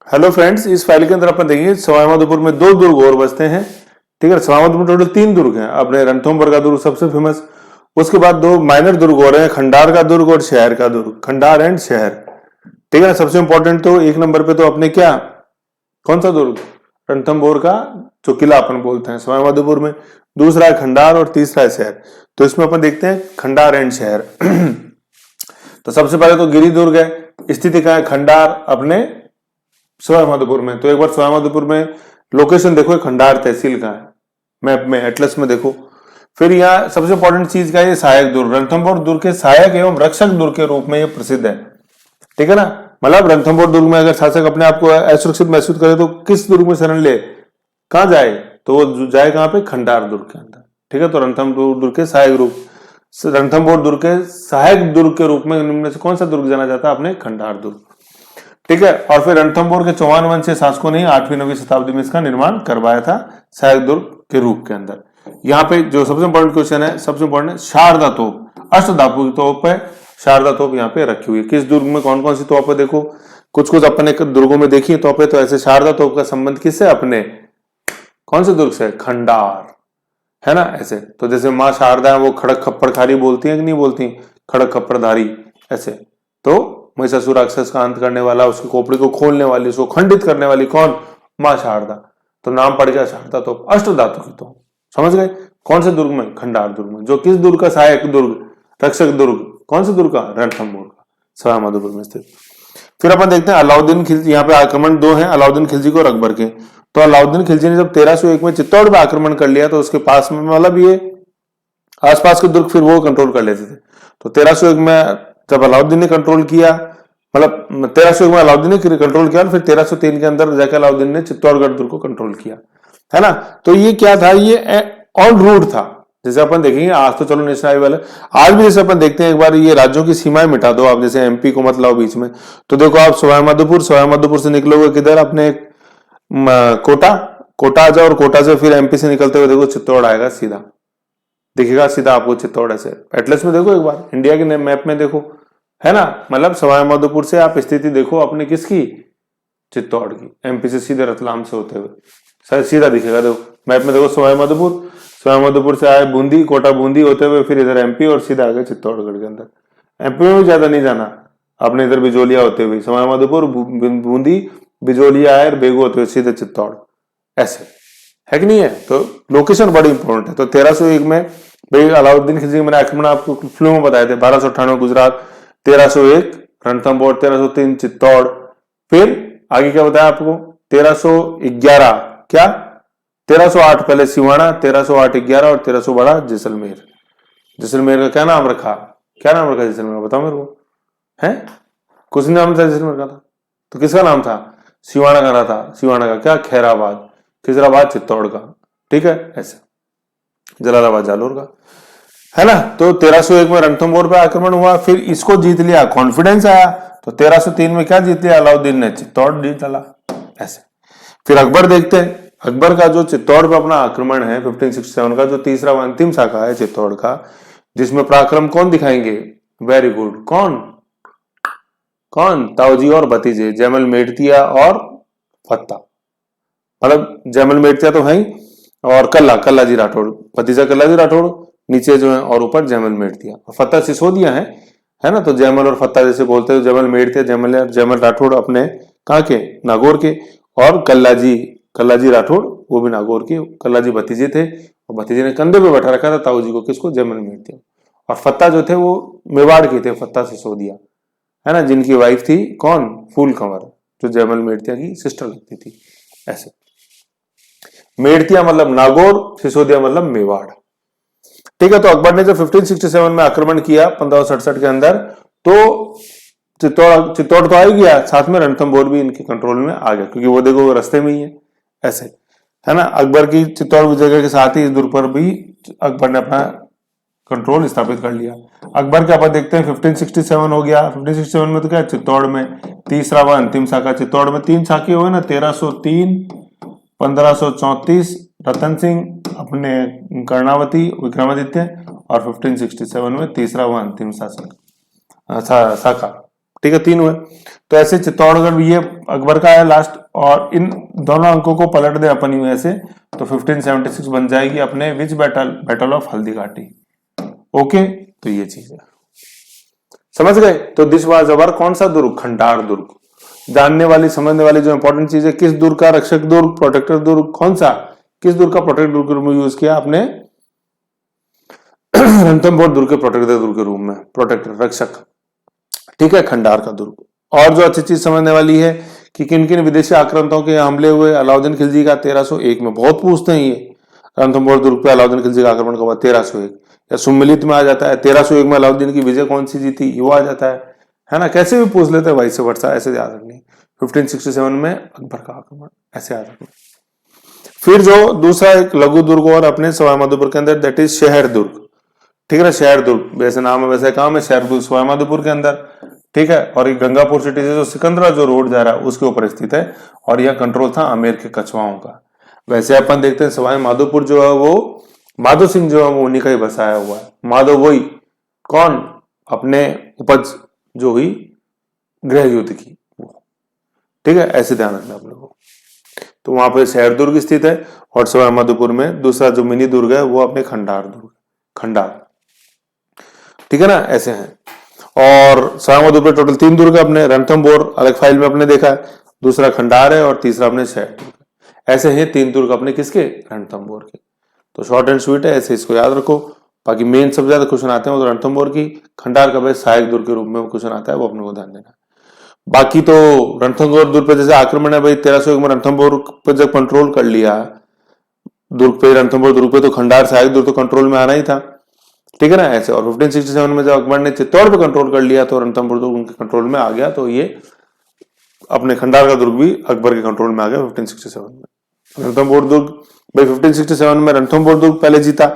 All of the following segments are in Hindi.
हेलो फ्रेंड्स, इस फाइल के अंदर अपन देखेंगे सवाईमाधोपुर में दो दुर्ग और बसते हैं। ठीक है, सवाईमाधोपुर में टोटल 3 दुर्ग हैं। अपने रणथंभौर का दुर्ग सबसे फेमस, उसके बाद 2 माइनर दुर्ग हो रहे हैं, खंडार का दुर्ग और शहर का दुर्ग, खंडार एंड शहर। ठीक है ना। सबसे इंपॉर्टेंट तो 1 नंबर पे तो अपने क्या, कौन सा दुर्ग, रणथंभौर का जो किला अपन बोलते हैं सवाईमाधोपुर में, दूसरा है खंडार और तीसरा है शहर। तो इसमें अपन देखते हैं खंडार एंड शहर। तो सबसे पहले तो गिरी दुर्ग है, स्थिति कहाँ है, खंडार अपने सवाईमाधोपुर में। तो एक बार सवाईमाधोपुर में लोकेशन देखो, खंडार तहसील का है, मैप में एटलस में देखो। फिर यहाँ सबसे इंपॉर्टेंट चीज का ये सहायक दुर्ग, रणथंभौर दुर्ग के सहायक एवं रक्षक दुर्ग के रूप में ये प्रसिद्ध है। ठीक है ना। मतलब रणथंभौर दुर्ग में अगर शासक अपने आप को असुरक्षित महसूस करे तो किस दुर्ग में शरण ले, कहां जाए, तो वो जाए कहां पे, खंडार दुर्ग के अंदर। ठीक है। तो रणथंभौर दुर्ग के सहायक रूप, रणथंभौर दुर्ग के सहायक दुर्ग के रूप में निम्न से कौन सा दुर्ग जाना जाता है, अपने खंडार दुर्ग। ठीक है। और फिर रणथंभौर के चौहान वंशीय शासकों ने 8वीं-9वीं शताब्दी में इसका निर्माण करवाया था सहायक दुर्ग के रूप के अंदर। यहाँ पे जो सबसे इंपॉर्टेंट क्वेश्चन है, सबसे इंपॉर्टेंट है शारदा तोप, अष्टधातु की तोप है, शारदा तोप यहाँ पे रखी हुई है। किस दुर्ग में कौन कौन सी तोप है देखो, कुछ अपने दुर्गों में देखी तोपें, तो ऐसे शारदा तोप का संबंध किससे, अपने कौन से दुर्ग से, खंडार, है ना। ऐसे तो जैसे माँ शारदा है वो खड़क खप्पड़ खारी बोलती है कि नहीं बोलती, खड़क खप्पड़धारी, ऐसे। तो महिषासुर राक्षस का अंत करने वाला, उसकी खोपड़ी को खोलने वाली, उसको खंडित करने वाली कौन, माँ शारदा। तो नाम पड़ गया शारदा तोप, अष्टधातु की तोप। समझ गए। कौन से दुर्ग में, खंडार दुर्ग में, जो किस दुर्ग का सहायक दुर्ग, रक्षक दुर्ग, कौन से दुर्ग का, रणथंभौर का, सवाईमाधोपुर में स्थित। फिर अपन देखते हैं अलाउद्दीन खिलजी, यहाँ पे आक्रमण 2 हैं, अलाउद्दीन खिलजी को और अकबर के। तो अलाउद्दीन खिलजी ने जब 1301 में चित्तौड़ पे आक्रमण कर लिया, तो उसके पास में मतलब ये आसपास के दुर्ग फिर वो कंट्रोल कर लेते थे। तो 1301 में जब अलाउद्दीन ने कंट्रोल किया, मतलब 1301 में अलाउद्दीन ने कंट्रोल किया, फिर 1303 के अंदर जाकर अलाउद्दीन ने चित्तौड़गढ़ दुर्ग को कंट्रोल किया, है ना। तो ये क्या था, ये ऑन रूट था। जैसे अपन देखेंगे आज तो चलो नेशनल हाईवे वाले, आज भी जैसे अपन देखते हैं, एक बार ये राज्यों की सीमाएं मिटा दो आप, जैसे एमपी को मत लाओ बीच में। तो देखो आप सवाईमाधोपुर से निकलोगे किधर, अपने कोटा, कोटा आ जाओ, और कोटा से फिर एमपी से निकलते हुए देखो चित्तौड़ आएगा, सीधा दिखेगा सीधा आपको चित्तौड़। ऐसे एटलस में देखो, एक बार इंडिया के मैप में देखो, है ना। मतलब सवाईमाधोपुर से आप स्थिति देखो अपने किसकी, चित्तौड़ की, एमपी से सीधे रतलाम से होते हुए सर सीधा दिखेगा। देखो मैप में देखो सवाईमाधोपुर से आए बूंदी, कोटा बूंदी होते हुए फिर इधर एमपी और सीधा आ गए चित्तौड़गढ़ के अंदर। एमपी में भी ज्यादा नहीं जाना, अपने इधर बिजोलिया होते हुए सवाईमाधोपुर, बूंदी, बिजोलिया आए, बेगू होते हुए सीधे चित्तौड़, ऐसे है कि नहीं है। तो लोकेशन बड़ी इंपॉर्टेंट है। तो 1301 में भाई अलाउद्दीन खिलजी मैंने आक्रमण आपको फ्लो में बताए थे, 1298 गुजरात, 1301 रणथंभौर, 1303 चित्तौड़, फिर आगे क्या बताया आपको, 1311 क्या, 1308 पहले सिवाना, 1308 11 और 1312 जैसलमेर। जैसलमेर का क्या नाम रखा, क्या नाम रखा जैसलमेर का, बताओ मेरे को, है कुछ नाम था जैसलमेर का था, तो किसका नाम था, सिवाना का नाम था, सिवाना का क्या, खैराबाद, खिजराबाद चित्तौड़ का। ठीक है, ऐसे जलालाबाद जालोर का, है ना। तो 1301 में रणथंभौर पे आक्रमण हुआ, फिर इसको जीत लिया, कॉन्फिडेंस आया। तो 1303 में क्या जीत लिया अलाउद्दीन ने, चित्तौड़ जीत डाला, ऐसे। फिर अकबर देखते हैं, अकबर का जो चित्तौड़ पे अपना आक्रमण है 1567 का, जो तीसरा व अंतिम शाखा है चित्तौड़ का, जिसमें पराक्रम कौन दिखाएंगे, वेरी गुड, कौन कौन, ताऊजी और भतीजे, जैमल मेड़तिया और फत्ता। मतलब जैमल मेड़तिया तो है ही, और कल्ला जी राठौड़, भतीजा कल्ला जी राठौड़ नीचे जो है, और ऊपर जैमल मेड़तिया, फत्ता सिसोदिया है ना। तो जैमल और फत्ता जैसे बोलते हैं, जैमल मेड़तिया, जैमल राठौड़ अपने कहाँ के, नागौर के, और कल्ला जी राठौड़ वो भी नागौर के, कल्ला जी भतीजे थे, और भतीजे ने कंधे पे बैठा रखा था ताऊ जी को, किसको, जैमल मेड़तिया। और फत्ता जो थे वो मेवाड़ के थे, फत्ता सिसोदिया, है ना, जिनकी वाइफ थी कौन, फूल कंवर, जो जैमल मेड़तिया की सिस्टर लगती थी, ऐसे। मेड़तिया मतलब नागौर, सिसोदिया मतलब मेवाड़। ठीक है। तो अकबर ने जब 1567 में आक्रमण किया 1567 के अंदर, तो चित्तौड़ तो आ ही गया, साथ में रणथंभौर भी इनके कंट्रोल में आ गया, क्योंकि वो देखो वो रास्ते में ही है, ऐसे, है ना। अकबर की चित्तौड़ विजय के साथ ही इस दुर्ग पर भी अकबर ने अपना कंट्रोल स्थापित कर लिया। अकबर का अपन देखते हैं 1567 हो गया, 1567 में तो क्या, चित्तौड़ में तीसरा व अंतिम शाखा, चित्तौड़ में 3 शाखे हुए ना, 1303, 1534 रतन सिंह, अपने कर्णावती, विक्रमादित्य, और 1567 में तीसरा व अंतिम शाखा, ठीक है, 3 हुए। तो ऐसे चित्तौड़गढ़ भी ये अकबर का है लास्ट, और इन दोनों अंकों को पलट दे अपन यूं ऐसे, तो 1576 बन जाएगी अपने विच battle of Haldi Ghati. Okay, तो ये चीज है, समझ गए। तो दिस वाज अवर कौन सा दुर्ग, खंडार दुर्ग। जानने वाली समझने वाली जो इंपॉर्टेंट चीज है, किस दुर्ग का रक्षक दुर्ग, प्रोटेक्टर दुर्ग, कौन सा, किस दुर्ग का प्रोटेक्टर दुर्ग के रूप में यूज किया आपने, रणथंभौर दुर्ग के प्रोटेक्टर दुर्ग के रूप में, प्रोटेक्टर रक्षक, ठीक है, खंडार का दुर्ग। और जो अच्छी चीज समझने वाली है कि किन किन विदेशी आक्रांताओं के हमले हुए अलाउद्दीन खिलजी का 1301 में, बहुत पूछते हैं ये, रणथंभौर दुर्ग पे अलाउद्दीन खिलजी का आक्रमण कब हुआ, 1301, या सुम्मिलित में आ जाता है 1301 में अलाउद्दीन की विजय कौन सी जीती, वो आ जाता है ना, कैसे भी पूछ लेते हैं, वाइस वर्सा, ऐसे याद रखनी। 1567 में अकबर का आक्रमण, ऐसे याद रखना। फिर जो दूसरा एक लघु दुर्ग और अपने सवाईमाधोपुर के अंदर, दैट इज शहर दुर्ग, ठीक है ना, शहर दुर्ग, वैसे नाम है वैसे काम है, शहर दुर्ग सवाईमाधोपुर के अंदर, ठीक है। और ये गंगापुर सिटी से जो सिकंदरा जो रोड जा रहा है उसके ऊपर स्थित है, और यह कंट्रोल था आमेर के कछवाओं का। वैसे अपन देखते हैं सवाईमाधोपुर जो है वो माधो सिंह जो है वो उन्हीं का ही बसाया हुआ है। माधो वही कौन, अपने उपज जो हुई गृह युद्ध की, ठीक है, ऐसे ध्यान रखना आप लोगों को। तो वहां पे शहर दुर्ग स्थित है, और सवाईमाधोपुर में दूसरा जो मिनी दुर्ग है वो अपने खंडार दुर्ग, खंडार, ठीक है ना, ऐसे हैं। और सवाईमाधोपुर टोटल 3 दुर्ग है अपने, रणथंभौर अलग फाइल में अपने देखा है, दूसरा खंडार है, और तीसरा अपने शहर दुर्ग। ऐसे हैं 3 दुर्ग अपने किसके, रणथंभौर के। तो शॉर्ट एंड स्वीट है, ऐसे इसको याद रखो। बाकी मेन सबसे ज्यादा क्वेश्चन आते हैं वो तो रणथंभौर की, खंडार का भाई सहायक दुर्ग के रूप में क्वेश्चन आता है, वो अपने को ध्यान देना। बाकी तो रणथंभौर दुर्ग पे जैसे आक्रमण है भाई 1301 में रणथंभौर पे जब कंट्रोल कर लिया दुर्ग पे, रणथंभौर दुर्ग पे, तो खंडार सहायक दुर्ग तो कंट्रोल में आना ही था, ठीक है ना, ऐसे। और 1567 में जब अकबर ने चित्तौड़ पे कंट्रोल कर लिया तो रणथंभौर दुर्ग उनके कंट्रोल में आ गया, तो ये अपने खंडार का दुर्ग भी अकबर के कंट्रोल में आ गया 1567 में। रणथंभौर दुर्ग भाई 1567 में रणथंभौर दुर्ग पहले जीता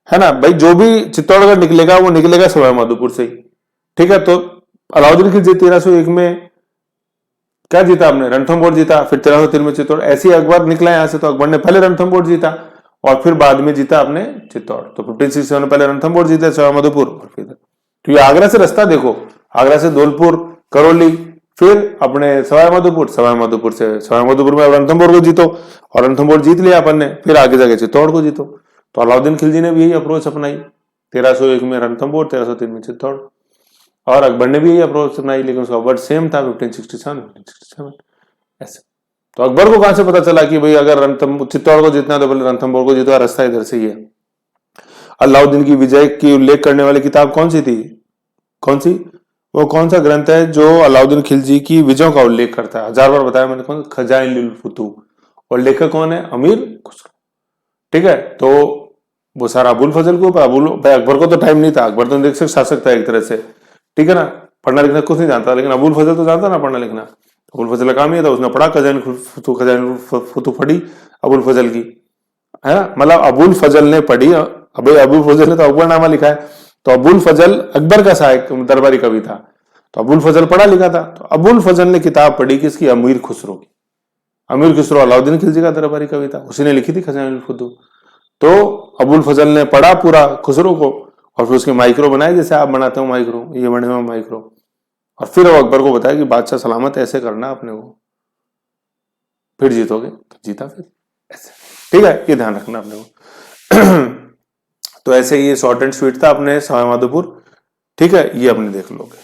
है ना भाई, जो भी चित्तौड़गढ़ निकलेगा वो निकलेगा सवाईमाधोपुर से ही, ठीक है। तो अलाउद्दीन खिलजी 1301 में क्या जीता आपने, रणथंभौर जीता, फिर 1303 में चित्तौड़, ऐसे ही अकबर निकला यहां से, तो अकबर ने पहले रणथंभौर जीता और फिर बाद में जीता अपने चित्तौड़। तो 1567 में पहले रणथंभौर जीते, सवाईमाधोपुर, और फिर तो ये आगरा से रास्ता देखो, आगरा से धौलपुर, करौली, फिर अपने सवाईमाधोपुर, सवाईमाधोपुर से सवाईमाधोपुर में रणथंभौर को जीतो, और रणथंभौर जीत लिया अपन ने, फिर आगे जाके चित्तौड़ को जीतो। तो अलाउद्दीन खिलजी ने भी यही अप्रोच अपनाई, 1301 में रणथंभौर, 1303 में चित्तौड़, और अकबर ने भी यही अप्रोच अपनाई, लेकिन उसका वर्ड सेम था 1567 ऐसे। तो अकबर को कहां से पता चला कि भाई अगर चित्तौड़ को जीतना है तो पहले रणथंभौर को जीतो, रास्ता इधर से ही है। अलाउद्दीन की विजय की उल्लेख करने वाली किताब कौन सी थी, कौन सी, वो कौन सा ग्रंथ है जो अलाउद्दीन खिलजी की विजयों का उल्लेख करता है, 1000 बार बताया मैंने, कौन, खजाइनुल फुतूह, और लेखक कौन है, अमीर खुसरो, ठीक है। तो वो सारा अबुल फजल को, अकबर को तो टाइम नहीं था, अकबर तो निरीक्षक शासक था एक तरह से, ठीक है ना, पढ़ना लिखना कुछ नहीं जानता, लेकिन अबुल फजल तो जानता ना पढ़ना लिखना। अबुल फजल का काम ही था, उसने पढ़ा खजाइनुल फुतूह पढ़ी अबुल फजल की, है ना, मतलब अबुल फजल ने पढ़ी, अबे अबुल फजल ने तो अकबरनामा लिखा है, तो अबुल फजल अकबर का सहायक दरबारी कवि था, तो अबुल फजल पढ़ा लिखा था। तो अबुल फजल ने किताब पढ़ी किसकी, अमीर खुसरो की। अमीर खुसरो अलाउद्दीन खिलजी का दरबारी कवि था, उसी ने लिखी थी खजाइनुल फुतूह। तो अबुल फजल ने पढ़ा पूरा खुसरो को, और फिर उसके माइक्रो बनाए जैसे आप बनाते हो माइक्रो, ये बने हुए माइक्रो, और फिर वो अकबर को बताया कि बादशाह सलामत ऐसे करना अपने को, फिर जीतोगे, तो जीता फिर ऐसे, ठीक है, ये ध्यान रखना अपने को। तो ऐसे ये शॉर्ट एंड स्वीट था अपने सवाईमाधोपुर, ठीक है, ये अपने देख लोगे।